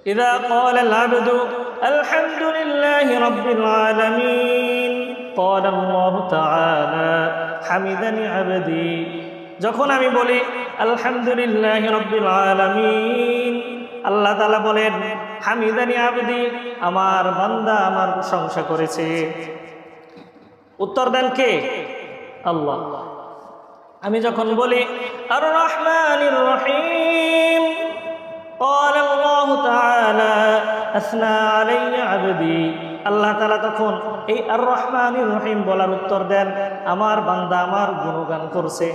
إذا قال العبد الحمد لله رب العالمين قال الله تعالى حمدني عبدي যখন আমি বলি আলহামদুলিল্লাহি রাব্বিল আলামিন আল্লাহ তাআলা বলেন হামিদানি আবদি আমার বান্দা আমার প্রশংসা করেছে। উত্তর দেন কে? আল্লাহ। আমি যখন বলি আর রহমানির রহিম قال الله تعالى أثنى علي عبدي আল্লাহ তাআলা তখন এই আর রহমানির রহিম বলার উত্তর দেন আমার বান্দা আমার গুণগান করছে।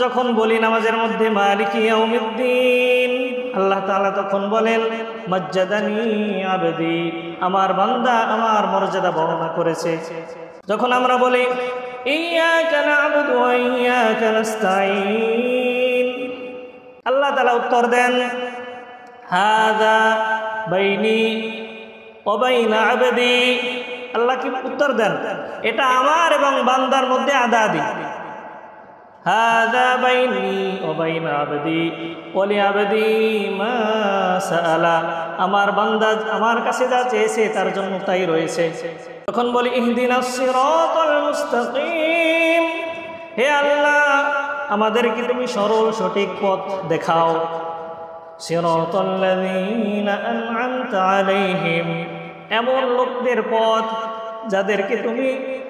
যখন বলি নামাজের মধ্যে মালিকি ইয়াউমিদ্দিন আল্লাহ তাআলা তখন বলেন মাজ্জাদানি আবদি আমার বান্দা আমার মর্যাদা বর্ণনা করেছে। যখন আমরা বলি ইয়্যাকা না'বুদু ওয়া ইয়্যাকা নাস্তাঈন আল্লাহ তাআলা উত্তর দেন হাযা বাইনি ওয়া বাইনা আবদি আল্লাহ কি উত্তর দেন এটা আমার এবং বান্দার মধ্যে আদাদি। হাযা বাইনি ওয়া বাইনা আবদি ওয়া লিআবদি মা সাআলা আমার বান্দা আমার কাছে যা চেয়েছে তার জন্য তাই রয়েছে। তখন বলি ইহদিনাস সিরাতাল মুস্তাকিম হে আল্লাহ আমাদেরকে তুমি সরল সঠিক পথ দেখাও। সিরাতাল্লাযীনা আন'আমতা আলাইহিম এমন লোকদের পথ যাদেরকে তুমি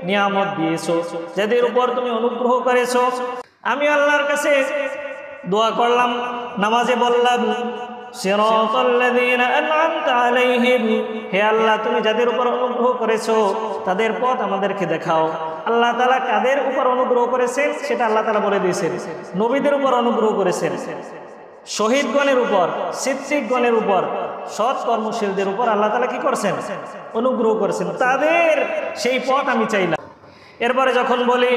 নিয়ামত দিয়েছো যাদের উপর তুমি অনুগ্রহ করেছো। আমি আল্লাহর কাছে দোয়া করলাম নামাজে বললাম সিরাতাল্লাযীনা আন'আমতা আলাইহিম হে আল্লাহ তুমি যাদের উপর অনুগ্রহ করেছো তাদের পথ আমাদেরকে দেখাও। আল্লাহ তাআলা কাদের উপর অনুগ্রহ করেছেন সেটা আল্লাহ তাআলা বলে দিয়েছেন। নবীদের উপর অনুগ্রহ করেছেন, শহীদগণের উপর, সিদ্দিকগণের উপর, সৎ কর্মশীলদের উপর আল্লাহ তাআলা কি করেছেন? অনুগ্রহ করেছেন। তাদের সেই পথ আমি চাইলাম। এরপরে যখন বলি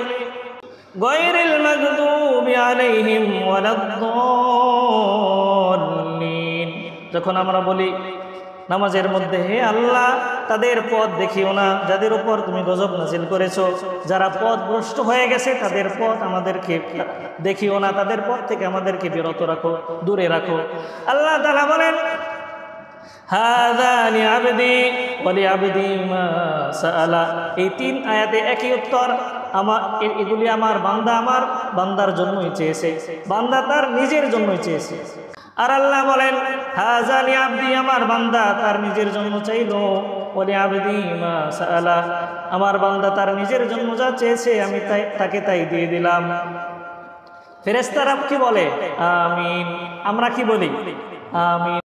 গায়রিল মাগদুবি আলাইহিম ওয়ালাদ-দাল্লিন যখন আমরা বলি নামাজের মধ্যে হে আল্লাহ তাদের পথ দেখিও না যাদের উপর তুমি গজব নাজিল করেছো, যারা পথভ্রষ্ট হয়ে গেছে তাদের পথ আমাদেরকে দেখিও না, তাদের পথ থেকে আমাদেরকে বিরত রাখো, দূরে রাখো। আল্লাহ তাআলা বলেন হাযা লিআবদি ওয়া লিআবদি মা সাআলা এই তিন আয়াতে একই উত্তর। এগুলি আমার বান্দার জন্যই চেয়েছে, বান্দা তার নিজের জন্যই চেয়েছে। আর আল্লাহ বলেন হাযা লিআবদি আমার বান্দা তার নিজের জন্য চাইলো, ওয়া লিআবদি মা সাআলা আমার বান্দা তার নিজের জন্য যা চেয়েছে আমি তাকে তাই দিয়ে দিলাম। ফেরেশতারা কি বলে? আমিন। আমরা কি বলি? আমিন।